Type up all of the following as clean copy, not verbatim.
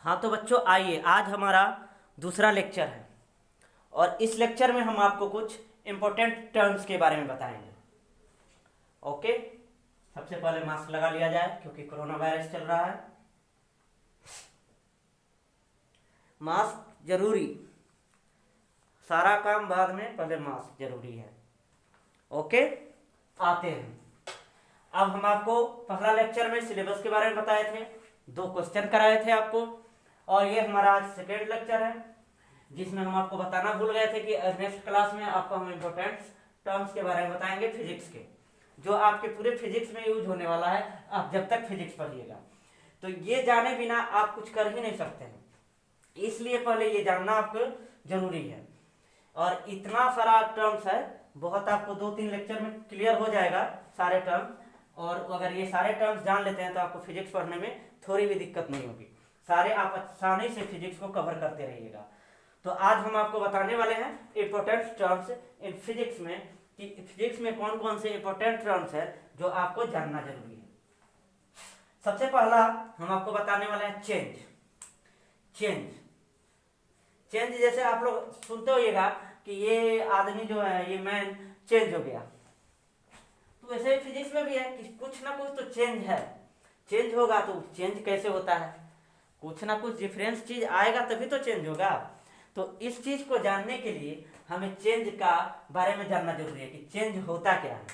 हाँ तो बच्चों आइए, आज हमारा दूसरा लेक्चर है और इस लेक्चर में हम आपको कुछ इम्पोर्टेंट टर्म्स के बारे में बताएंगे। ओके, सबसे पहले मास्क लगा लिया जाए क्योंकि कोरोना वायरस चल रहा है। मास्क जरूरी, सारा काम बाद में, पहले मास्क जरूरी है। ओके, आते हैं। अब हम आपको पहला लेक्चर में सिलेबस के बारे में बताए थे, 2 क्वेश्चन कराए थे आपको, और ये हमारा आज सेकेंड लेक्चर है जिसमें हम आपको बताना भूल गए थे कि नेक्स्ट क्लास में आपको हम इम्पोर्टेंट टर्म्स के बारे में बताएंगे फिजिक्स के, जो आपके पूरे फिजिक्स में यूज होने वाला है आप जब तक फिजिक्स पढ़िएगा। तो ये जाने बिना आप कुछ कर ही नहीं सकते हैं, इसलिए पहले ये जानना आपको जरूरी है। और इतना सारा टर्म्स है, बहुत आपको 2-3 लेक्चर में क्लियर हो जाएगा सारे टर्म। और अगर ये सारे टर्म्स जान लेते हैं तो आपको फिजिक्स पढ़ने में थोड़ी भी दिक्कत नहीं होगी, सारे आप आसानी से फिजिक्स को कवर करते रहिएगा। तो आज हम आपको बताने वाले हैं इंपॉर्टेंट टर्म्स इन फिजिक्स में, कि फिजिक्स में कौन कौन से इंपॉर्टेंट टर्म्स है जो आपको जानना जरूरी है। सबसे पहला हम आपको बताने वाले हैं चेंज। चेंज जैसे आप लोग सुनते होइएगा कि ये आदमी जो है, ये मैन चेंज हो गया, तो वैसे फिजिक्स में भी है कि कुछ ना कुछ तो चेंज है। चेंज होगा तो चेंज कैसे होता है, कुछ ना कुछ डिफरेंस चीज आएगा तभी तो चेंज होगा। तो इस चीज को जानने के लिए हमें चेंज का बारे में जानना जरूरी है कि चेंज होता क्या है।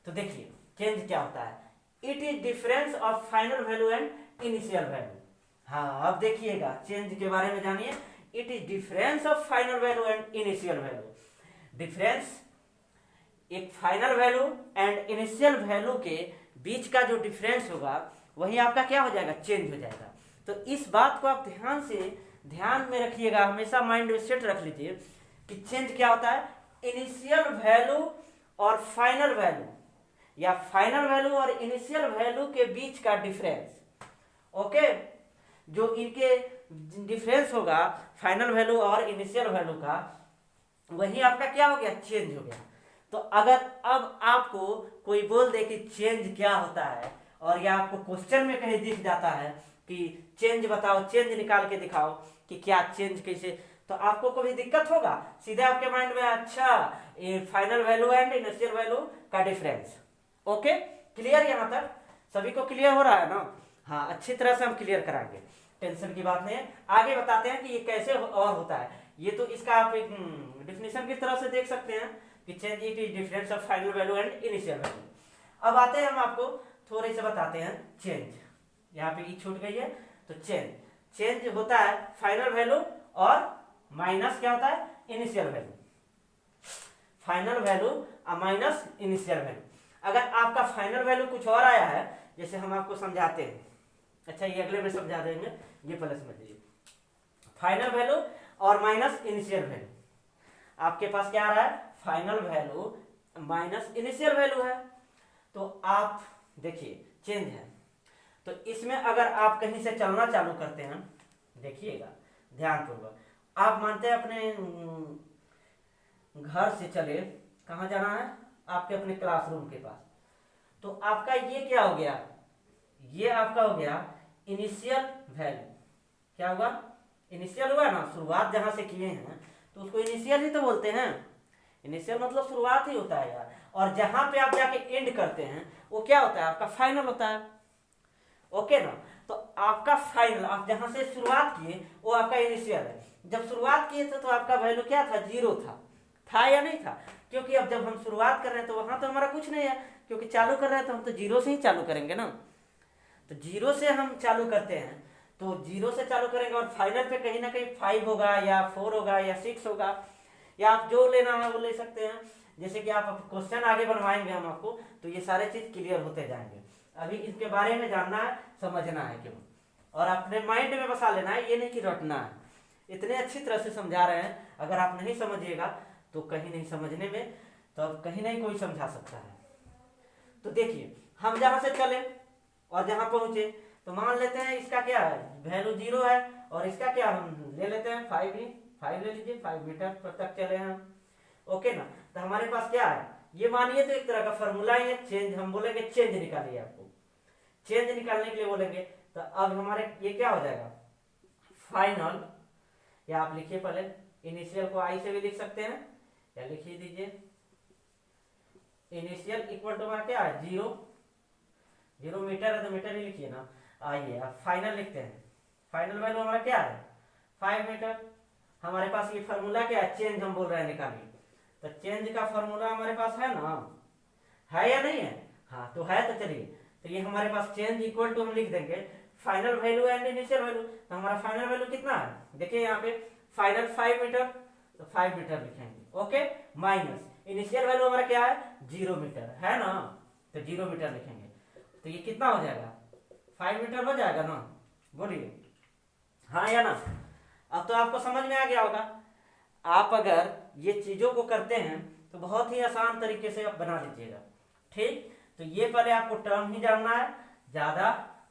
तो देखिए चेंज क्या होता है, it is difference of final value and initial value. हाँ, अब देखिएगा चेंज के बारे में जानिए। It is difference of final value and initial value. Difference, एक final value and initial value के बीच का जो डिफरेंस होगा वही आपका क्या हो जाएगा, चेंज हो जाएगा। तो इस बात को आप ध्यान में रखिएगा, हमेशा माइंड में सेट रख लीजिए कि चेंज क्या होता है, इनिशियल वैल्यू और फाइनल वैल्यू, या फाइनल वैल्यू और इनिशियल वैल्यू के बीच का डिफरेंस। ओके, जो इनके डिफरेंस होगा फाइनल वैल्यू और इनिशियल वैल्यू का, वही आपका क्या हो गया, चेंज हो गया। तो अगर अब आपको कोई बोल दे कि चेंज क्या होता है, और या आपको क्वेश्चन में कहीं दिख जाता है कि चेंज बताओ, चेंज निकाल के दिखाओ कि क्या चेंज कैसे, तो आपको कोई दिक्कत होगा, सीधे आपके माइंड में अच्छा ये final value and initial value का डिफरेंस। Okay, clear? यहाँ तक सभी को क्लियर हो रहा है ना? हाँ, अच्छी तरह से हम क्लियर कराएंगे, टेंशन की बात नहीं है। आगे बताते हैं कि ये कैसे और होता है। ये तो इसका आप एक डिफिनेशन की तरह से देख सकते हैं कि change it is difference of final value and initial value. अब आते हैं, हम आपको थोड़े से बताते हैं चेंज। यहाँ पे ई छूट गई है, तो चेंज होता है फाइनल वैल्यू और माइनस क्या होता है, इनिशियल वैल्यू। फाइनल वैल्यू और माइनस इनिशियल वैल्यू। अगर आपका फाइनल वैल्यू कुछ और आया है, जैसे हम आपको समझाते हैं, अच्छा ये अगले में समझा देंगे, ये पहले समझ लीजिए। फाइनल वैल्यू और माइनस इनिशियल वैल्यू, आपके पास क्या आ रहा है, final value minus initial value है। तो आप देखिए चेंज है, तो इसमें अगर आप कहीं से चलना चालू करते हैं, देखिएगा ध्यानपूर्वक, आप मानते हैं अपने घर से चले, कहाँ जाना है, आपके अपने क्लासरूम के पास, तो आपका ये क्या हो गया, ये आपका हो गया इनिशियल वैल्यू। क्या होगा, इनिशियल हुआ ना, शुरुआत जहां से किए हैं तो उसको इनिशियल ही तो बोलते हैं। इनिशियल मतलब शुरुआत ही होता है यार, और जहां पे आप जाके एंड करते हैं वो क्या होता है, आपका फाइनल होता है। ओके ना, तो आपका फाइनल, आप जहां से शुरुआत किए वो आपका इनिशियल है। जब शुरुआत किए थे तो आपका वैल्यू क्या था, 0 था या नहीं था? क्योंकि अब जब हम शुरुआत कर रहे हैं तो वहां तो हमारा कुछ नहीं है, क्योंकि चालू कर रहे हैं तो हम तो 0 से ही चालू करेंगे ना। तो 0 से हम चालू करते हैं, तो 0 से चालू करेंगे और फाइनल पे कहीं ना कहीं 5 होगा या 4 होगा या 6 होगा, या आप जो लेना है वो ले सकते हैं। जैसे कि आप क्वेश्चन आगे बनवाएंगे हम आपको, तो ये सारे चीज क्लियर होते जाएंगे। अभी इसके बारे में जानना है, समझना है क्यों, और अपने माइंड में बसा लेना है, ये नहीं कि रटना है। इतने अच्छी तरह से समझा रहे हैं, अगर आप नहीं समझिएगा तो कहीं नहीं समझने में, तो अब कहीं नहीं कोई समझा सकता है। तो देखिए हम जहां से चले और जहां पहुंचे, तो मान लेते हैं इसका क्या है, वैल्यू 0 है, और इसका क्या हम ले लेते हैं 5 ही, 5 ले लीजिए, 5 मीटर तक चले हैं हम। ओके ना, तो हमारे पास क्या है, ये मानिए तो एक तरह का फॉर्मूला ही है चेंज। हम बोलेंगे चेंज निकालिए, आपको चेंज निकालने के लिए बोलेंगे, तो अब हमारे ये क्या हो जाएगा, फाइनल, या आप लिखिए पहले इनिशियल को आई से भी लिख सकते हैं, या लिखिए दीजिए इनिशियल इक्वल टू हमारा क्या है 0, 0 मीटर है तो मीटर ही लिखिए ना। आइए अब फाइनल लिखते हैं। फाइनल वैल्यू हमारा क्या है 5 मीटर। हमारे पास ये फार्मूला क्या है, चेंज हम बोल रहे हैं निकालिए, तो चेंज का फार्मूला हमारे पास है ना, है या नहीं है? हाँ तो है, तो चलिए, तो ये हमारे पास चेंज इक्वल टू हम लिख देंगे final value and initial value. तो हमारा फाइनल वैल्यू कितना है, देखिए यहाँ पे फाइनल 5 मीटर, तो 5 मीटर लिखेंगे, ओके, माइनस इनिशियल वैल्यू हमारा क्या है 0 मीटर है ना, तो 0 मीटर लिखेंगे। तो ये कितना हो जाएगा 5 मीटर हो जाएगा ना, बोलिए हाँ या ना। अब तो आपको समझ में आ गया होगा। आप अगर ये चीजों को करते हैं तो बहुत ही आसान तरीके से आप बना लीजिएगा, ठीक। तो ये पहले आपको टर्म ही जानना है, ज्यादा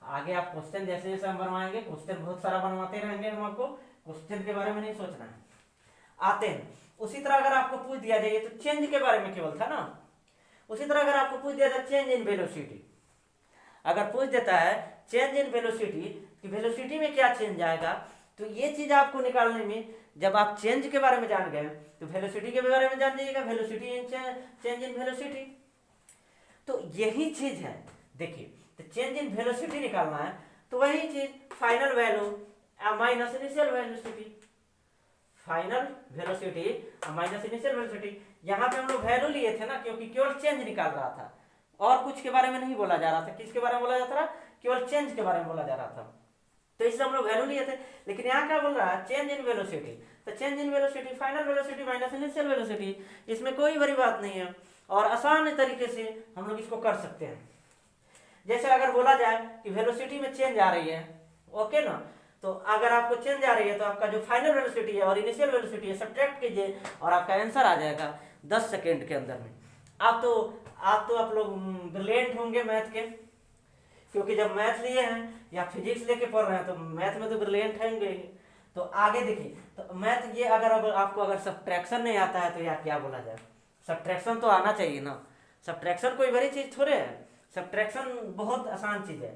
आगे आप क्वेश्चन जैसे जैसे हम बनवाएंगे, क्वेश्चन बहुत सारा बनवाते रहेंगे हम, आपको क्वेश्चन के बारे में नहीं सोचना है। आते हैं उसी तरह अगर आपको पूछ दिया जाए, तो चेंज के बारे में केवल था ना, उसी तरह अगर आपको पूछ दिया जाए चेंज इन वेलोसिटी, अगर पूछ देता है चेंज इन वेलोसिटी कि वेलोसिटी में क्या चेंज आएगा, तो ये चीज आपको निकालने में, जब आप चेंज के बारे में जान गए तो वेलोसिटी के बारे में जान जाइएगा, velocity in change in velocity. तो यही चीज है, देखिए, तो चेंज इन वेलोसिटी निकालना है, तो वही चीज final value minus initial velocity, final velocity minus initial velocity. यहाँ पे हम लोग वैल्यू लिए थे ना, क्योंकि केवल चेंज निकाल रहा था और कुछ के बारे में नहीं बोला जा रहा था। किसके बारे में बोला जाता था, केवल चेंज के बारे में बोला जा रहा था, तो इसलिए हम लोग वैल्यू लिए थे। लेकिन यहाँ क्या बोल रहा है चेंज इन वेलोसिटी, तो change in velocity final velocity minus initial velocity, इसमें कोई बड़ी बात नहीं है और आसान तरीके से हम लोग इसको कर सकते हैं। जैसे अगर बोला जाए कि वेलोसिटी में चेंज आ रही है, ओके ना, तो अगर आपको चेंज आ रही है तो आपका जो फाइनल वेलोसिटी है और इनिशियल वेलोसिटी है सब्ट्रैक्ट कीजिए और आपका आंसर आ जाएगा 10 सेकेंड के अंदर में। आप लोग ब्रिलियंट होंगे मैथ के, क्योंकि जब मैथ लिए हैं या फिजिक्स लेके पढ़ रहे हैं तो मैथ में तो ब्रिलियंट होंगे। तो आगे देखिए, तो मैथ ये अगर आपको अगर सब्ट्रैक्शन नहीं आता है तो यार क्या बोला जाए, सब्ट्रैक्शन तो आना चाहिए ना। सब्ट्रैक्शन कोई बड़ी चीज थोड़े है, सब्ट्रैक्शन बहुत आसान चीज है,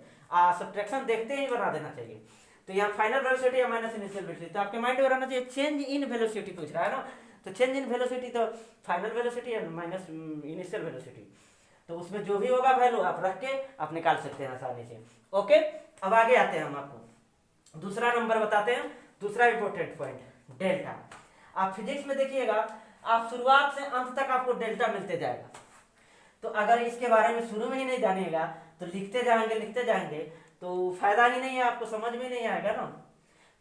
सब्ट्रैक्शन देखते ही बना देना चाहिए। तो यहाँ फाइनल वेलोसिटी या माइनस इनिशियल वेलोसिटी, तो आपके माइंड में रहना चाहिए चेंज इन वेलोसिटी पूछ रहा है ना, तो चेंज इन वेलोसिटी तो final velocity and minus initial velocity, तो उसमें जो भी होगा वैल्यू आप रख के आप निकाल सकते हैं आसानी से, ओके। अब आगे आते हैं, हम आपको दूसरा नंबर बताते हैं, दूसरा इंपॉर्टेंट पॉइंट डेल्टा। आप फिजिक्स में देखिएगा, आप शुरुआत से अंत तक आपको डेल्टा मिलते जाएगा, तो अगर इसके बारे में शुरू में ही नहीं जानिएगा तो लिखते जाएंगे तो फायदा ही नहीं है, आपको समझ में नहीं आएगा ना।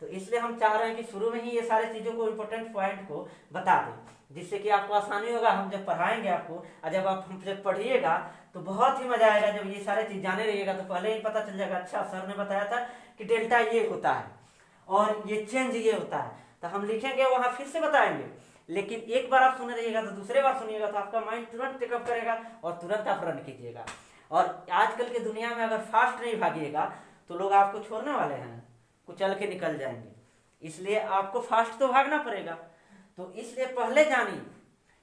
तो इसलिए हम चाह रहे हैं कि शुरू में ही ये सारी चीजों को इंपॉर्टेंट पॉइंट को बता दें, जिससे कि आपको आसानी होगा। हम जब पढ़ाएंगे आपको, और जब आप हमसे पढ़िएगा तो बहुत ही मजा आएगा। जब ये सारे चीज जाने रहिएगा तो पहले ही पता चल जाएगा, अच्छा सर ने बताया था कि डेल्टा ये होता है और ये चेंज ये होता है, तो हम लिखेंगे वहां फिर से बताएंगे। लेकिन एक बार आप सुने रहिएगा तो दूसरे बार सुनिएगा तो आपका माइंड तुरंत टेकअप करेगा और तुरंत आप रन कीजिएगा। और आजकल के दुनिया में अगर फास्ट नहीं भागिएगा तो लोग आपको छोड़ने वाले हैं, कुचल के निकल जाएंगे। इसलिए आपको फास्ट तो भागना पड़ेगा, तो इसलिए पहले जानिए,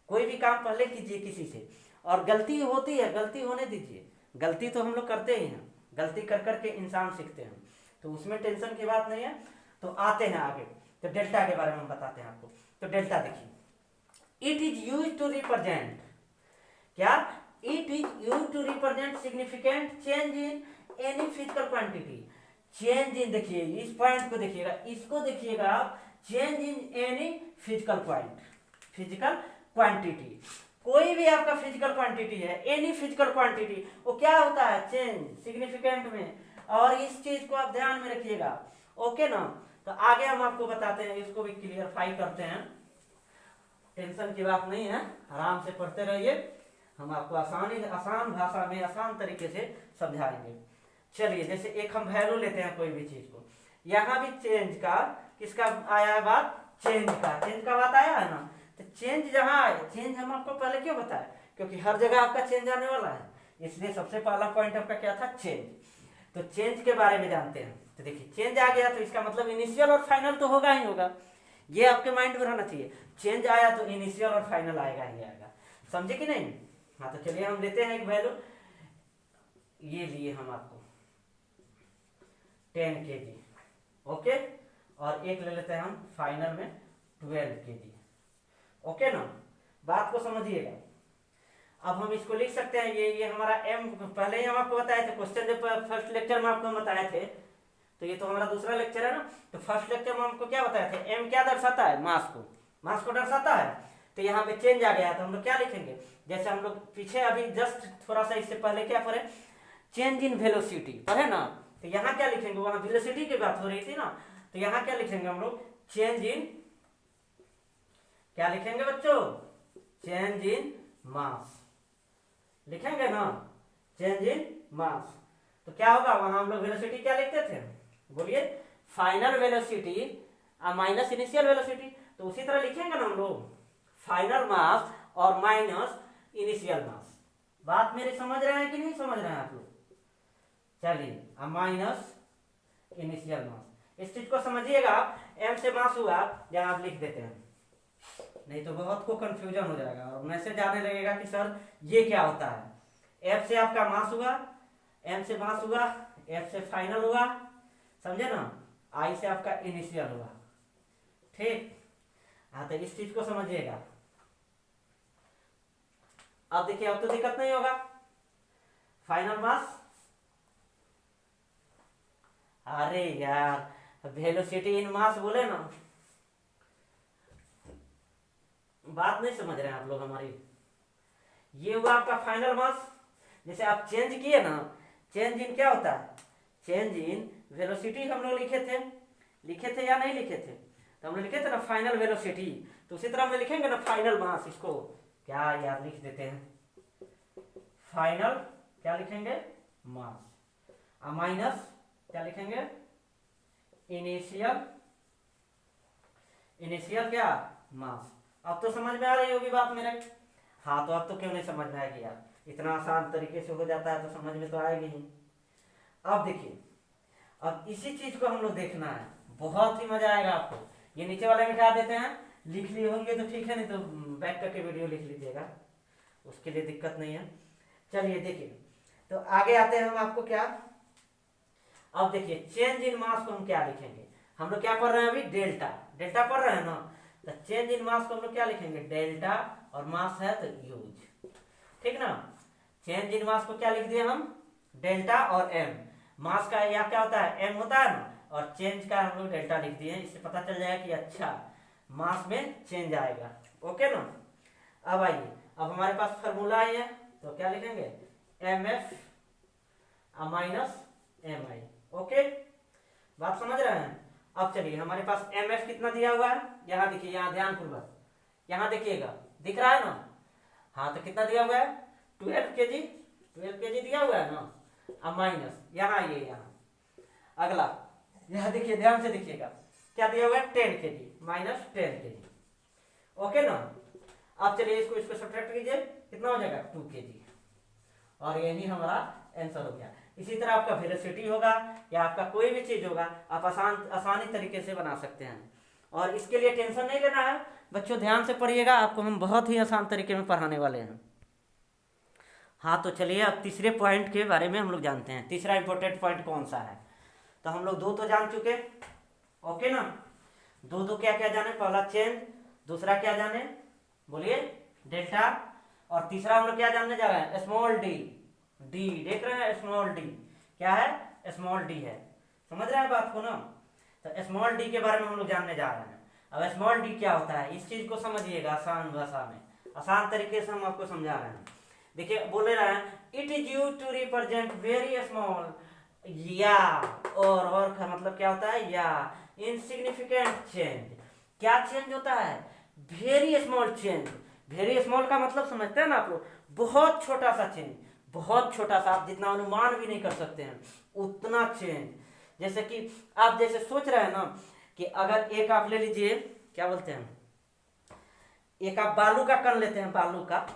कोई भी काम पहले कीजिए किसी से। और गलती होती है, गलती होने दीजिए, गलती तो हम लोग करते ही हैं, गलती कर करके इंसान सीखते हैं, तो उसमें टेंशन की बात नहीं है। तो आते हैं आगे, तो डेल्टा के बारे में हम बताते हैं आपको। तो डेल्टा देखिए, it is use to represent, क्या, it is use to represent significant change in any physical quantity. Change in, देखिए इस पॉइंट को देखिएगा, इसको देखिएगा आप, change in any physical quantity, कोई भी आपका फिजिकल क्वांटिटी है, एनी फिजिकल क्वांटिटी, वो क्या होता है चेंज सिग्निफिकेंट में। और इस चीज को आप ध्यान में रखिएगा, ओके ना। तो आगे हम आपको बताते हैं, इसको भी क्लियरफाई करते हैं, टेंशन की बात नहीं है, आराम से पढ़ते रहिए, हम आपको आसान भाषा में आसान तरीके से समझाएंगे। चलिए, जैसे एक हम वैल्यू लेते हैं कोई भी चीज को, यहाँ भी चेंज का, किसका आया है बात, चेंज का बात आया है ना। तो चेंज जहाँ आए, चेंज हम आपको पहले क्यों बताया, क्योंकि हर जगह आपका चेंज आने वाला है, इसलिए सबसे पहला पॉइंट आपका क्या था, चेंज। तो चेंज के बारे में जानते हैं। तो देखिए, चेंज आ गया तो इसका मतलब इनिशियल और फाइनल तो होगा ही होगा, ये आपके माइंड में रहना चाहिए। चेंज आया तो इनिशियल और फाइनल आएगा ही आएगा, समझे कि नहीं। हाँ, तो चलिए हम लेते हैं एक वैल्यू, ये लिए हम आपको 10 kg, ओके। और एक ले लेते हैं हम फाइनल में 12 kg। ओके ना, बात को समझिएगा। अब हम इसको लिख सकते हैं, ये हमारा m पहले ही हम आपको बताए थे, क्वेश्चन जब फर्स्ट लेक्चर में आपको बताए थे, तो ये तो हमारा दूसरा लेक्चर है ना। तो फर्स्ट लेक्चर में हमको क्या बताया था, m क्या दर्शाता है, मास को दर्शाता है। तो यहाँ पे चेंज आ गया, तो हम लोग क्या लिखेंगे, जैसे हम लोग पीछे अभी जस्ट थोड़ा सा इससे पहले क्या पढ़े, चेंज इन वेलोसिटी पढ़े ना। तो यहाँ क्या लिखेंगे, वहां वेलोसिटी की बात हो रही थी ना, तो यहाँ क्या लिखेंगे हम लोग, चेंज इन, क्या लिखेंगे बच्चों, चेंज इन मास लिखेंगे ना, चेंज इन मास। तो क्या होगा, वहां हम लोग वेलोसिटी क्या लिखते थे, बोलिए, final velocity minus initial velocity. तो उसी तरह लिखेंगे ना हम लोग, फाइनल मास और माइनस इनिशियल मास। बात मेरी समझ रहे हैं कि नहीं समझ रहे हैं आप लोग, चलिए माइनस इनिशियल मास। इस चीज को समझिएगा, m से मास हुआ जहां आप लिख देते हैं, नहीं तो बहुत को कंफ्यूजन हो जाएगा और मैसेज आने लगेगा कि सर ये क्या होता है। f से आपका मास हुआ, m से मास हुआ, f से फाइनल हुआ, समझे ना, i से आपका इनिशियल हुआ, ठीक। हाँ, तो इस चीज को समझिएगा। अब देखिए, अब तो दिक्कत नहीं होगा, फाइनल मास, अरे यार वेलोसिटी इन मास बोले ना, बात नहीं समझ रहे हैं आप लोग हमारी। ये हुआ आपका फाइनल मास, जैसे आप चेंज किए ना, चेंज इन क्या होता है, चेंज इन वेलोसिटी हम लोग लिखे थे या नहीं लिखे थे, तो हम लोग लिखे थे ना फाइनल वेलोसिटी। तो उसी तरह हम लिखेंगे ना फाइनल मास, इसको क्या यार लिख देते हैं, फाइनल क्या लिखेंगे, मास, माइनस क्या लिखेंगे, इनिशियल क्या, मास। अब तो समझ में आ रही होगी बात मेरे। हाँ, तो अब तो क्यों नहीं समझ में आएगी यार, इतना आसान तरीके से हो जाता है तो समझ में तो आएगी ही। अब देखिए, अब इसी चीज को हम लोग देखना है, बहुत ही मजा आएगा आपको। ये नीचे वाले मिटा देते हैं, लिख लिए होंगे तो ठीक है, नहीं तो बैक करके वीडियो लिख लीजिएगा, उसके लिए दिक्कत नहीं है। चलिए देखिए, तो आगे आते हैं हम आपको क्या, अब देखिए चेंज इन मास को हम क्या लिखेंगे, हम लोग क्या पढ़ रहे हैं अभी, डेल्टा पढ़ रहे हैं ना। तो चेंज इन मास को हम लोग क्या लिखेंगे, डेल्टा, और मास है तो यूज, ठीक ना। चेंज इन मास को क्या लिख दिए हम, डेल्टा और m, मास का या क्या होता है, m होता है ना, और चेंज का हम लोग डेल्टा लिख दिए, इससे पता चल जाएगा कि अच्छा मास में चेंज आएगा। ओके ना। अब आइए, अब हमारे पास फॉर्मूला है, तो क्या लिखेंगे, mf माइनस mi। ओके, बात समझ रहे हैं। अब चलिए, हमारे पास mf कितना दिया हुआ है, यहाँ देखिए, यहाँ ध्यान पूर्वक, यहाँ देखिएगा, दिख रहा है ना। हाँ, तो कितना दिया हुआ है, 12 kg दिया हुआ है ना। अब माइनस यहाँ आइए, यहाँ अगला, यहाँ देखिए, ध्यान से देखिएगा, क्या दिया हुआ है, 10 kg माइनस 10 kg। ओके ना। अब चलिए इसको सब्ट्रैक्ट कीजिए, कितना हो जाएगा, 2 kg, और यही हमारा आंसर हो गया। इसी तरह आपका वेलोसिटी होगा या आपका कोई भी चीज होगा, आप आसानी तरीके से बना सकते हैं। और इसके लिए टेंशन नहीं लेना है बच्चों, ध्यान से पढ़िएगा, आपको हम बहुत ही आसान तरीके में पढ़ाने वाले हैं। हाँ, तो चलिए अब तीसरे पॉइंट के बारे में हम लोग जानते हैं, तीसरा इंपॉर्टेंट पॉइंट कौन सा है। तो हम लोग दो तो जान चुके, ओके ना, दो क्या क्या जाने, पहला चेंज, दूसरा क्या जाने, बोलिए, डेल्टा, और तीसरा हम लोग क्या जानने जा रहे हैं, स्मॉल डी देख रहे हैं, स्मॉल डी क्या है, स्मॉल डी है, समझ रहे हैं बात को ना। तो स्मॉल डी के बारे में हम लोग जानने जा रहे हैं। अब स्मॉल डी क्या होता है, इस चीज को समझिएगा, आसान भाषा में, आसान तरीके से हम आपको समझा रहे हैं। देखिए, बोले रहे हैं, it is used to represent very small, या और का मतलब क्या होता है, या इनसिग्निफिकेंट चेंज। क्या चेंज होता है, very small change. Very small का मतलब समझते हैं ना आप लोग, बहुत छोटा सा चेंज, बहुत छोटा सा, आप जितना अनुमान भी नहीं कर सकते हैं उतना चेंज। जैसे कि आप जैसे सोच रहे हैं ना कि अगर एक आप ले लीजिए, क्या बोलते हैं, एक आप बालू का कण लेते हैं, बालू का,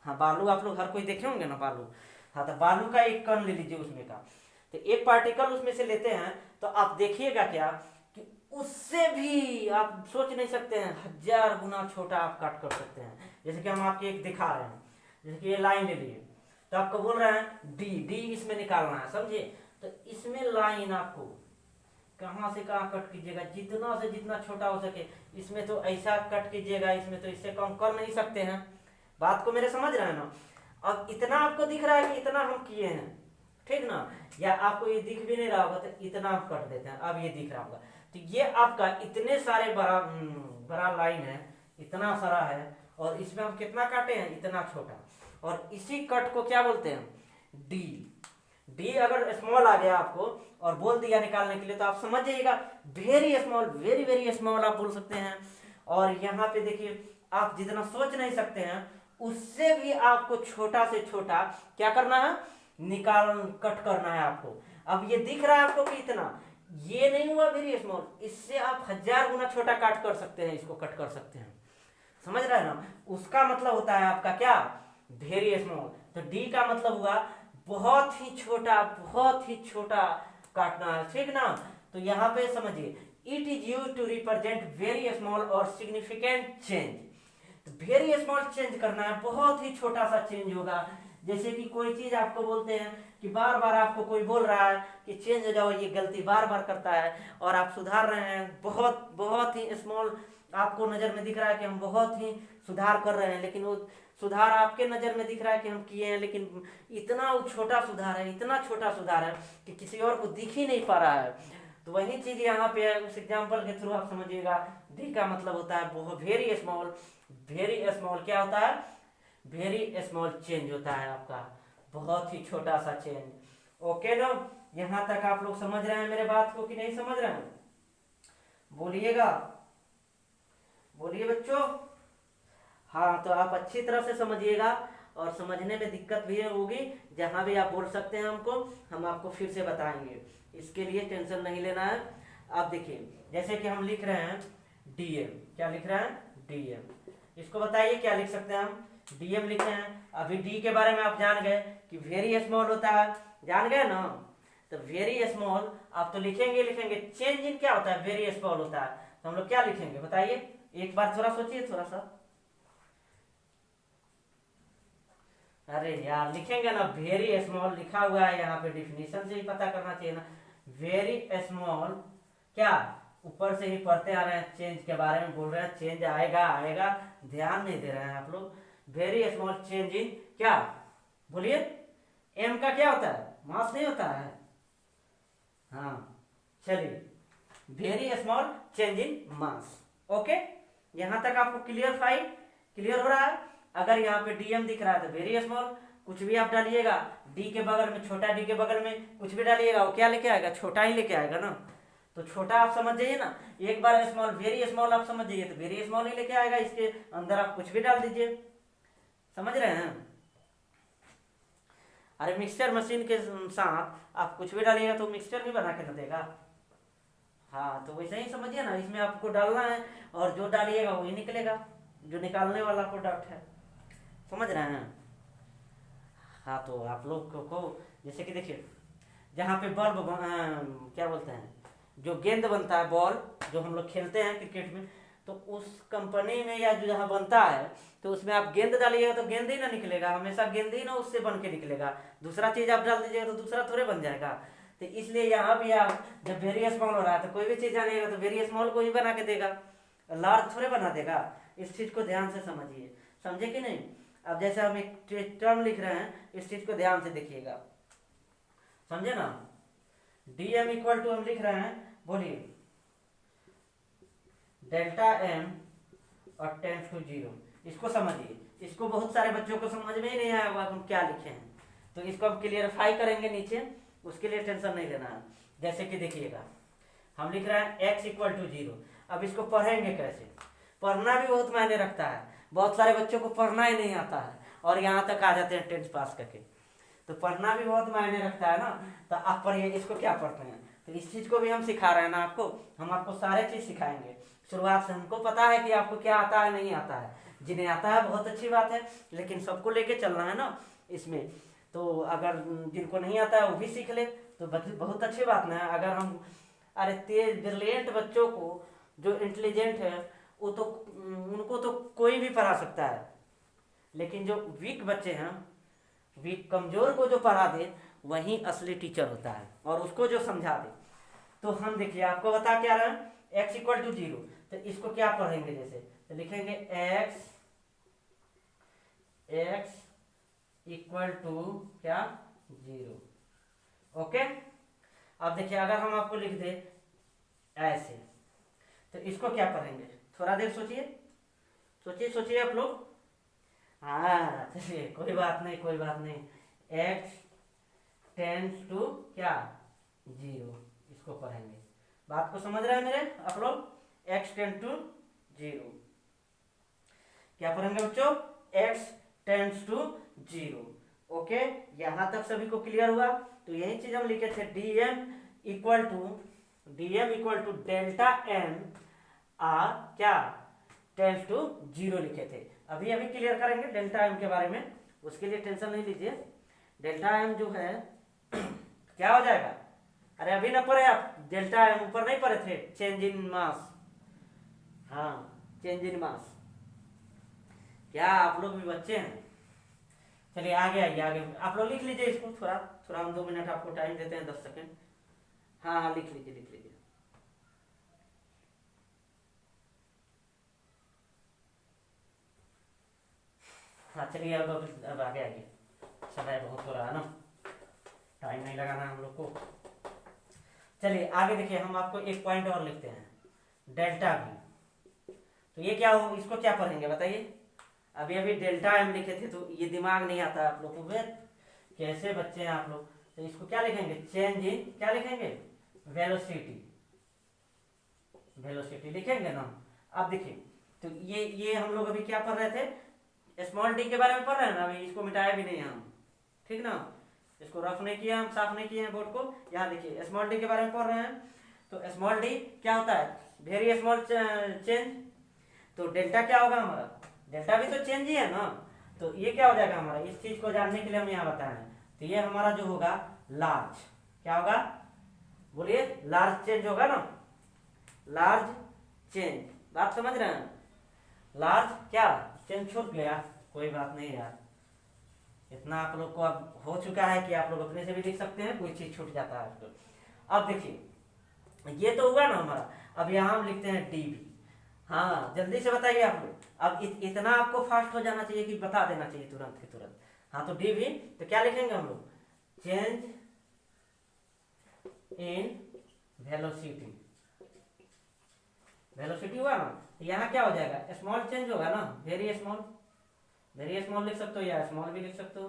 हाँ बालू आप लोग हर कोई देखे होंगे ना बालू, हाँ तो बालू का एक कण ले लीजिए उसमें का, तो एक पार्टिकल उसमें से लेते हैं, तो आप देखिएगा क्या कि उससे भी आप सोच नहीं सकते हैं, 1000 गुना छोटा आप कट कर सकते हैं। जैसे कि हम आपको एक दिखा रहे हैं, जैसे कि ये लाइन ले लिए, तो आपको बोल रहे हैं डी इसमें निकालना है, समझे। तो इसमें लाइन आपको कहाँ से कहाँ कट कीजिएगा, जितना से जितना छोटा हो सके। इसमें तो ऐसा कट कीजिएगा, इसमें तो इससे कम कर नहीं सकते हैं। बात को मेरे समझ रहे हैं ना। अब इतना आपको दिख रहा है कि इतना हम किए हैं, ठीक ना, या आपको ये दिख भी नहीं रहा होगा तो इतना हम कट देते हैं, अब ये दिख रहा होगा। तो ये आपका इतने सारे बड़ा लाइन है, इतना सारा है, और इसमें हम कितना काटे हैं, इतना छोटा। और इसी कट को क्या बोलते हैं, डी। डी अगर स्मॉल आ गया आपको और बोल दिया निकालने के लिए, तो आप समझ जाइएगा very small, very very small आप बोल सकते हैं। और यहाँ पे देखिए, आप जितना सोच नहीं सकते हैं उससे भी आपको छोटा से छोटा क्या करना है, कट करना है आपको। अब ये दिख रहा है आपको कि इतना, ये नहीं हुआ वेरी स्मॉल, इससे आप 1000 गुना छोटा काट कर सकते हैं, इसको कट कर सकते हैं। समझ रहे हैं ना। उसका मतलब होता है आपका क्या, वेरी स्मॉल। तो डी का मतलब हुआ बहुत ही छोटा, बहुत ही छोटा काटना है, ठीक ना। तो यहाँ पे समझिए, it is use to represent very small और सिग्निफिकेंट चेंज। तो वेरी स्मॉल चेंज करना है, बहुत ही छोटा सा चेंज होगा। जैसे कि कोई चीज आपको बोलते हैं कि बार बार आपको कोई बोल रहा है कि चेंज हो जाओ, ये गलती बार बार करता है और आप सुधार रहे हैं, बहुत बहुत ही स्मॉल आपको नजर में दिख रहा है कि हम बहुत ही सुधार कर रहे हैं, लेकिन वो सुधार आपके नजर में दिख रहा है कि हम किए हैं, लेकिन इतना वो छोटा सुधार है, इतना छोटा सुधार है कि किसी और को दिख ही नहीं पा रहा है। तो वही चीज यहाँ पे है, उस एग्जाम्पल के थ्रू आप समझिएगा। डी का मतलब होता है बहुत वेरी स्मॉल। वेरी स्मॉल क्या होता है, वेरी स्मॉल चेंज होता है आपका, बहुत ही छोटा सा चेंज। ओके ना, यहाँ तक आप लोग समझ रहे हैं मेरे बात को कि नहीं समझ रहे हैं, बोलिएगा, बोलिए बच्चों। हाँ, तो आप अच्छी तरह से समझिएगा, और समझने में दिक्कत भी होगी, जहां भी आप बोल सकते हैं हमको, हम आपको फिर से बताएंगे, इसके लिए टेंशन नहीं लेना है। आप देखिए, जैसे कि हम लिख रहे हैं डीएम, क्या लिख रहे हैं, डीएम। इसको बताइए क्या लिख सकते हैं हम, डीएम लिख रहे हैं। अभी डी के बारे में आप जान गए कि वेरी स्मॉल होता है, जान गए ना। तो वेरी स्मॉल आप तो लिखेंगे लिखेंगे, चेंज इन क्या होता है, वेरी स्मॉल होता है। तो हम लोग क्या लिखेंगे बताइए, एक बार थोड़ा सोचिए, थोड़ा सा। अरे यार लिखेंगे ना, वेरी स्मॉल लिखा हुआ है यहाँ पे, डिफिनीशन से ही पता करना चाहिए ना। वेरी स्मॉल क्या, ऊपर से ही पढ़ते आ रहे हैं, चेंज के बारे में बोल रहे हैं, चेंज आएगा आएगा, ध्यान नहीं दे रहे हैं आप लोग। वेरी स्मॉल चेंज इन क्या, बोलिए, एम का क्या होता है, मास नहीं होता है। हाँ चलिए, very small change in mass. Okay, यहां तक आपको क्लियर हो रहा है। अगर यहाँ पे डीएम दिख रहा है तो वेरी स्मॉल, कुछ भी आप डालिएगा, डी के बगल में, छोटा डी के बगल में कुछ भी डालिएगा, वो क्या लेके आएगा, छोटा ही लेके आएगा ना। तो छोटा आप समझ जाइए ना, एक बार स्मॉल, वेरी स्मॉल आप समझ जाइए, तो वेरी स्मॉल ही लेके आएगा, इसके अंदर आप कुछ भी डाल दीजिए। समझ रहे हैं। अरे मिक्सचर मशीन के साथ आप कुछ भी डालिएगा तो मिक्सचर भी बना के न देगा। हाँ, तो वैसे ही समझिए ना, इसमें आपको डालना है और जो डालिएगा वही निकलेगा, जो निकालने वाला प्रोडक्ट है। समझ रहे हैं। हाँ, तो आप लोग को जैसे कि देखिए, जहाँ पे बल्ब क्या बोलते हैं, जो गेंद बनता है, बॉल जो हम लोग खेलते हैं क्रिकेट में, तो उस कंपनी में या जो जहाँ बनता है, तो उसमें आप गेंद डालिएगा तो गेंद ही ना निकलेगा, हमेशा गेंद ही ना उससे बन के निकलेगा। दूसरा चीज आप डाल दीजिएगा तो दूसरा थोड़े बन जाएगा। तो इसलिए यहाँ भी आप जब वेरी स्मॉल हो रहा है तो कोई भी चीज आनेगा तो वेरी स्मॉल को ही बना के देगा, लार्ज थोड़े बना देगा। इस चीज को ध्यान से समझिए, समझे कि नहीं। अब जैसे हम एक टर्म लिख रहे हैं, इस चीज को ध्यान से देखिएगा, समझे ना। डीएम इक्वल टू हम लिख रहे हैं, बोलिए, डेल्टा एम और टेंस टू 0। इसको समझिए, इसको बहुत सारे बच्चों को समझ में ही नहीं आया होगा हम क्या लिखे हैं, तो इसको हम क्लियरिफाई करेंगे नीचे, उसके लिए टेंशन नहीं लेना है। जैसे कि देखिएगा, हम लिख रहे हैं x इक्वल टू 0। अब इसको पढ़ेंगे कैसे, पढ़ना भी बहुत मायने रखता है। बहुत सारे बच्चों को पढ़ना ही नहीं आता है और यहाँ तक आ जाते हैं 10th पास करके, तो पढ़ना भी बहुत मायने रखता है ना। तो आप पढ़िए, इसको क्या पढ़ते हैं, तो इस चीज को भी हम सिखा रहे हैं ना आपको, हम आपको सारे चीज सिखाएंगे शुरुआत से। हमको पता है कि आपको क्या आता है नहीं आता है, जिन्हें आता है बहुत अच्छी बात है, लेकिन सबको लेके चलना है ना इसमें। तो अगर जिनको नहीं आता है वो भी सीख ले तो बहुत अच्छी बात ना है। अगर हम, अरे तेज ब्रिलियंट बच्चों को, जो इंटेलिजेंट है, वो तो उनको तो कोई भी पढ़ा सकता है, लेकिन जो वीक बच्चे हैं, वीक कमजोर को जो पढ़ा दे वही असली टीचर होता है, और उसको जो समझा दे तो हम देखिए आपको बता क्या रहे हैं x इक्वल टू 0, तो इसको क्या पढ़ेंगे, जैसे तो लिखेंगे x इक्वल टू क्या 0। ओके, अब देखिए अगर हम आपको लिख दे ऐसे, तो इसको क्या पढ़ेंगे, थोड़ा देर सोचिए सोचिए सोचिए आप लोग। हाँ चलिए कोई बात नहीं कोई बात नहीं, x टेंस टू क्या 0, इसको पढ़ेंगे। बात को समझ रहे हैं मेरे आप लोग, x टेंस टू 0 क्या पढ़ेंगे बच्चों, x टेंस टू 0। ओके, यहां तक सभी को क्लियर हुआ। तो यही चीज हम लिखे थे dm equal to delta m or क्या टेंस टू 0 लिखे थे। अभी अभी क्लियर करेंगे डेल्टा m के बारे में, उसके लिए टेंशन नहीं लीजिए। डेल्टा m जो है क्या हो जाएगा, अरे अभी ना पढ़े आप, डेल्टा m ऊपर नहीं पढ़े थे, चेंज इन मास। हाँ चेंज इन मास, क्या आप लोग भी बच्चे हैं। चलिए आगे आइए, आगे आप लोग लिख लीजिए इसको, थोड़ा थोड़ा हम 2 मिनट आपको टाइम देते हैं, 10 सेकेंड। हाँ हाँ लिख लीजिए लिख लीजिए। हाँ चलिए अब आगे आइए, समय बहुत हो रहा है ना, टाइम नहीं लगाना हम लोग को। चलिए आगे देखिए, हम आपको एक पॉइंट और लिखते हैं, डेल्टा भी। तो ये क्या हो, इसको क्या पढ़ेंगे बताइए। अभी अभी डेल्टा एम लिखे थे तो ये दिमाग नहीं आता आप लोग को, कैसे बच्चे हैं आप लोग। तो इसको क्या लिखेंगे, चेंज इन क्या लिखेंगे, वेलोसिटी, वेलोसिटी लिखेंगे ना। अब देखिए, तो ये हम लोग अभी क्या पढ़ रहे थे, स्मॉल डी के बारे में पढ़ रहे हैं ना, अभी इसको मिटाया भी नहीं हम, ठीक ना, इसको रफ नहीं किया हम, साफ नहीं किए हैं बोर्ड को। यहाँ देखिए स्मॉल डी के बारे में पढ़ रहे हैं, तो स्मॉल डी क्या होता है, वेरी स्मॉल चेंज। तो डेल्टा क्या होगा हमारा, डेल्टा भी तो चेंज ही है ना। तो ये क्या हो जाएगा हमारा, इस चीज को जानने के लिए हम यहाँ बताए हैं। तो ये हमारा जो होगा लार्ज, क्या होगा बोलिए, लार्ज चेंज होगा ना, लार्ज चेंज। बात समझ रहे हैं, लार्ज क्या चेंज छूट गया, कोई बात नहीं यार, इतना आप लोग को अब हो चुका है कि आप लोग अपने से भी लिख सकते हैं, कोई चीज छूट जाता है तो। अब देखिए ये तो हुआ ना हमारा, अब यहाँ हम लिखते हैं डीबी। हाँ जल्दी से बताइए आप लोग, अब इतना आपको फास्ट हो जाना चाहिए कि बता देना चाहिए तुरंत के तुरंत। हाँ तो डी भी, तो क्या लिखेंगे हम लोग, चेंज इन वेलोसिटी, वेलोसिटी हुआ ना। तो यहाँ क्या हो जाएगा, स्मॉल चेंज होगा ना, वेरी स्मॉल, वेरी स्मॉल लिख सकते हो या स्मॉल भी लिख सकते हो,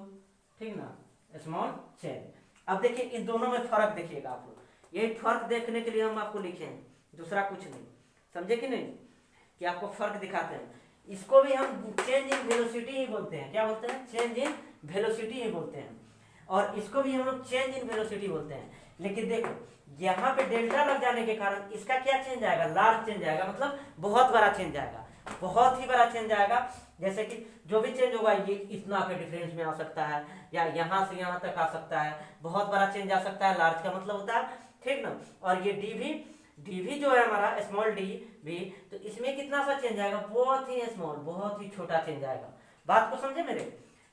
ठीक ना, स्मॉल चेंज। अब देखिए इन दोनों में फर्क देखिएगा आप लोग, यही फर्क देखने के लिए हम आपको लिखे हैं, दूसरा कुछ नहीं, समझे कि नहीं, कि आपको फर्क दिखाते हैं। इसको भी हम चेंज इन वेलोसिटी ही बोलते हैं, क्या बोलते हैं, चेंज इन वेलोसिटी ही बोलते हैं। और इसको भी हम लोग चेंज इन वेलोसिटी बोलते हैं। लेकिन देखो यहाँ पे डेल्टा लग जाने के कारण इसका क्या चेंज आएगा, लार्ज चेंज आएगा, मतलब बहुत बड़ा चेंज आएगा, बहुत ही बड़ा चेंज आएगा। जैसे कि जो भी चेंज होगा ये इतना के डिफरेंस में आ सकता है, या यहाँ से यहाँ तक आ सकता है, बहुत बड़ा चेंज आ सकता है, लार्ज का मतलब होता है, ठीक ना। और ये डी भी जो है हमारा स्मॉल डी भी, तो इसमें कितना सा चेंज आएगा, बहुत ही स्मॉल, बहुत ही छोटा चेंज आएगा। बात को समझे मेरे,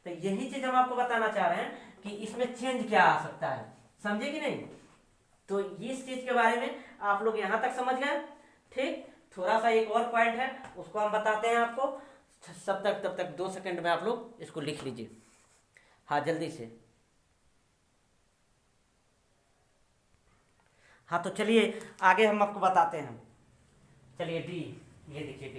तो यही चीज हम आपको बताना चाह रहे हैं कि इसमें चेंज क्या आ सकता है, समझे कि नहीं। तो इस चीज के बारे में आप लोग यहाँ तक समझ गए, ठीक। थोड़ा सा एक और पॉइंट है उसको हम बताते हैं आपको, तब तक 2 सेकंड में आप लोग इसको लिख लीजिए, हाँ जल्दी से। हाँ तो चलिए आगे हम आपको बताते हैं। चलिए डी, ये देखिए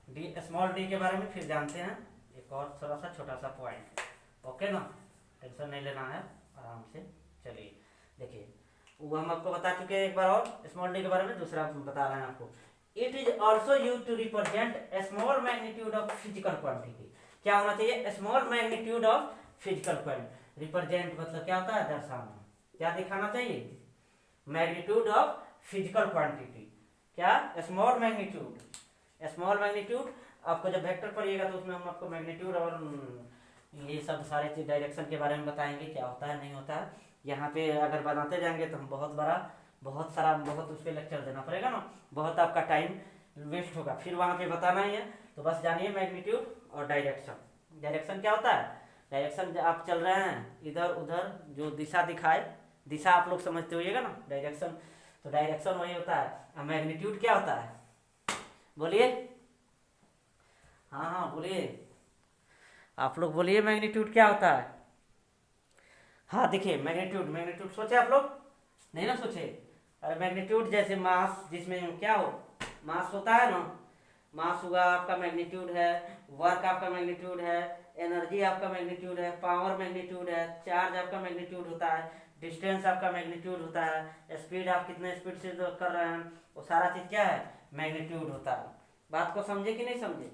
डी स्मॉल डी के बारे में फिर जानते हैं, एक और थोड़ा सा छोटा सा पॉइंट, ओके ना, टेंशन नहीं लेना है, आराम से। चलिए देखिए वो हम आपको बता चुके हैं एक बार, और स्मॉल डी के बारे में दूसरा बता रहे हैं आपको। It is also use to represent small magnitude of physical quantity. क्या होना चाहिए, small magnitude of physical quantity. Represent मतलब क्या होता है, दर्शाना, क्या दिखाना चाहिए, मैग्नीट्यूड ऑफ फिजिकल क्वांटिटी, क्या स्मॉल मैग्नीट्यूड। स्मॉल मैग्नीट्यूड आपको जब वेक्टर पढ़िएगा तो उसमें हम आपको मैग्नीट्यूड और ये सब सारे चीज डायरेक्शन के बारे में बताएंगे, क्या होता है नहीं होता है। यहाँ पे अगर बनाते जाएंगे तो हम बहुत सारा उस पर लेक्चर देना पड़ेगा ना, बहुत आपका टाइम वेस्ट होगा, फिर वहाँ पे बताना ही है। तो बस जानिए मैग्नीट्यूड और डायरेक्शन। डायरेक्शन क्या होता है, डायरेक्शन आप चल रहे हैं इधर उधर, जो दिशा दिखाए दिशा आप लोग समझते होइएगा ना, डायरेक्शन। तो डायरेक्शन वही होता है। अब मैग्नीट्यूड क्या होता है, बोलिए। हाँ हाँ बोलिए, आप लोग बोलिए मैग्नीट्यूड क्या होता है। हाँ देखिए, मैग्नीट्यूड मैग्नीट्यूड सोचे आप लोग, नहीं ना सोचे। अरे मैग्नीट्यूड जैसे मास, जिसमें क्या हो, मास होता है ना, मास हुआ आपका मैग्नीट्यूड है, वर्क आपका मैग्नीट्यूड है, एनर्जी आपका मैग्नीट्यूड है, पावर मैग्नीट्यूड है, चार्ज आपका मैग्नीट्यूड होता है, डिस्टेंस आपका मैग्नीट्यूड होता है, स्पीड आप कितने स्पीड से जो कर रहे हैं, वो सारा चीज क्या है, मैग्नीट्यूड होता है। बात को समझे कि नहीं समझे,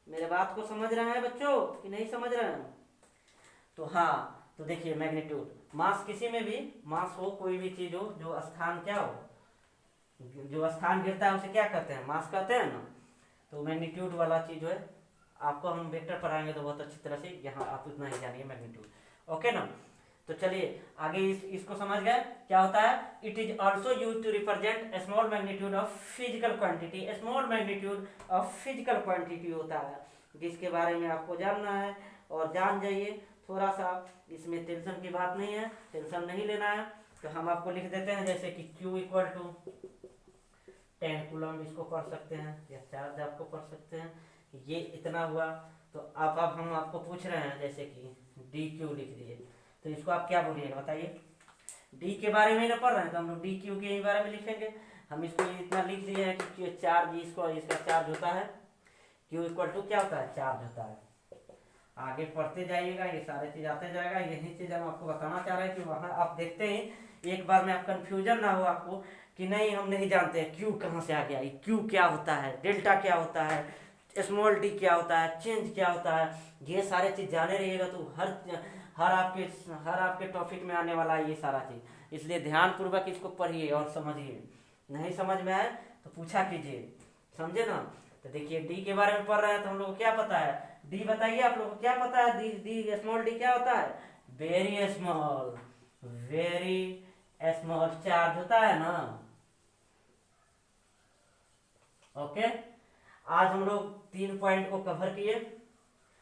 मेरे बात को समझ रहे हैं बच्चों कि नहीं समझ रहे हैं। तो हाँ, तो देखिए मैग्नीट्यूड, मास किसी में भी, मास हो कोई भी चीज हो, जो स्थान क्या हो, जो स्थान गिरता है उसे क्या कहते हैं, मास कहते हैं ना। तो मैग्नीट्यूड वाला चीज है, आपको हम वेक्टर पढ़ाएंगे तो बहुत अच्छी तरह से, यहाँ आप इतना ही जानिए मैग्नीट्यूड, ओके ना। तो चलिए आगे इसको समझ गए क्या होता है। It is also use to represent small magnitude of physical quantity, small magnitude of physical quantity होता है, जिसके बारे में आपको जानना है और जान जाइए थोड़ा सा। इसमें टेंशन की बात नहीं है, टेंशन नहीं लेना है। तो हम आपको लिख देते हैं जैसे कि Q इक्वल टू 10 कूलम, इसको पढ़ सकते हैं, या चार्ज आपको पढ़ सकते हैं, ये इतना हुआ। तो अब हम आपको पूछ रहे हैं जैसे कि DQ लिख दिए, तो इसको आप क्या बोलिएगा बताइए। डी के बारे में ना पढ़ रहे हैं तो हम लोग DQ के ही बारे में लिखेंगे। हम इसको इतना लिख दिए हैं कि चार्ज, इसको इसका चार्ज होता है Q इक्वल टू क्या होता है, चार्ज होता है। आगे पढ़ते जाइएगा, ये सारे चीज आते जाएगा। यही चीज हम आपको बताना चाह रहे हैं कि वहाँ आप देखते हैं एक बार में आप कंफ्यूजन ना हो आपको कि नहीं हम नहीं जानते क्यू कहाँ से आ गया, क्यू क्या होता है, डेल्टा क्या होता है, स्मॉल डी क्या होता है, चेंज क्या होता है, ये सारे चीज जाने रहिएगा तो हर आपके टॉपिक में आने वाला है ये सारा चीज। इसलिए ध्यान पूर्वक इसको पढ़िए और समझिए। नहीं समझ में आए तो पूछा कीजिए, समझे ना। तो देखिए डी के बारे में पढ़ रहे हैं तो हम लोग को क्या पता है, डी बताइए आप लोग को क्या पता है, डी स्मॉल डी क्या होता है, वेरी स्मॉल चार्ज होता है ना। ओके, आज हम लोग 3 पॉइंट को कवर किए।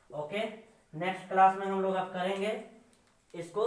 ओके, नेक्स्ट क्लास में हम लोग अब करेंगे इसको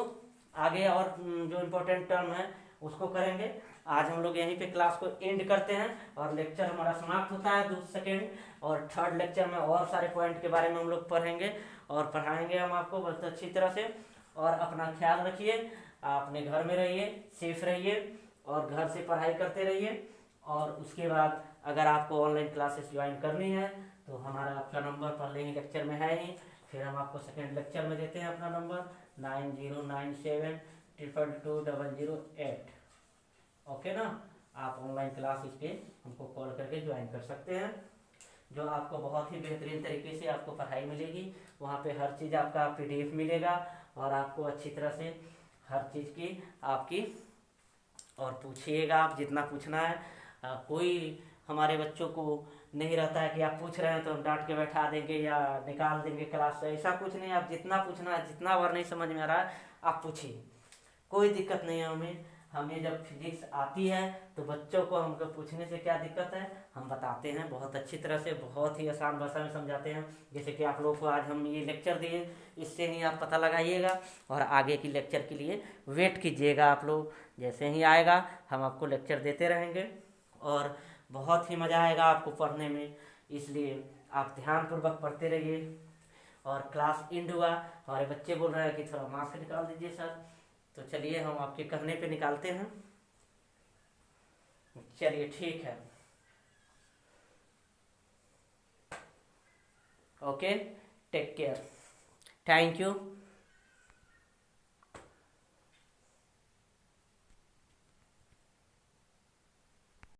आगे, और जो इम्पोर्टेंट टर्म है उसको करेंगे। आज हम लोग यहीं पे क्लास को एंड करते हैं और लेक्चर हमारा समाप्त होता है 2 सेकेंड। और थर्ड लेक्चर में और सारे पॉइंट के बारे में हम लोग पढ़ेंगे और पढ़ाएंगे हम आपको बहुत अच्छी तरह से। और अपना ख्याल रखिए, अपने घर में रहिए, सेफ रहिए और घर से पढ़ाई करते रहिए। और उसके बाद अगर आपको ऑनलाइन क्लासेस ज्वाइन करनी है तो हमारा आपका नंबर पहले ही लेक्चर में है ही, फिर हम आपको सेकेंड लेक्चर में देते हैं अपना नंबर 9097222008। ओके ना, आप ऑनलाइन क्लास इस पे हमको कॉल करके ज्वाइन कर सकते हैं, जो आपको बहुत ही बेहतरीन तरीके से आपको पढ़ाई मिलेगी। वहाँ पे हर चीज़ आपका PDF मिलेगा और आपको अच्छी तरह से हर चीज़ की आपकी, और पूछिएगा आप जितना पूछना है। कोई हमारे बच्चों को नहीं रहता है कि आप पूछ रहे हैं तो हम डांट के बैठा देंगे या निकाल देंगे क्लास से, ऐसा कुछ नहीं। आप जितना पूछना है, जितना बार नहीं समझ में आ रहा है आप पूछिए, कोई दिक्कत नहीं है हमें जब फिजिक्स आती है तो बच्चों को हमको पूछने से क्या दिक्कत है, हम बताते हैं बहुत अच्छी तरह से, बहुत ही आसान भाषा में समझाते हैं। जैसे कि आप लोगों को आज हम ये लेक्चर दिए, इससे ही आप पता लगाइएगा और आगे की लेक्चर के लिए वेट कीजिएगा आप लोग। जैसे ही आएगा हम आपको लेक्चर देते रहेंगे और बहुत ही मज़ा आएगा आपको पढ़ने में। इसलिए आप ध्यानपूर्वक पढ़ते रहिए। और क्लास एंड हुआ, हमारे बच्चे बोल रहे हैं कि थोड़ा मास्क निकाल दीजिए सर, तो चलिए हम आपके कहने पे निकालते हैं। चलिए ठीक है, okay, take care, thank you.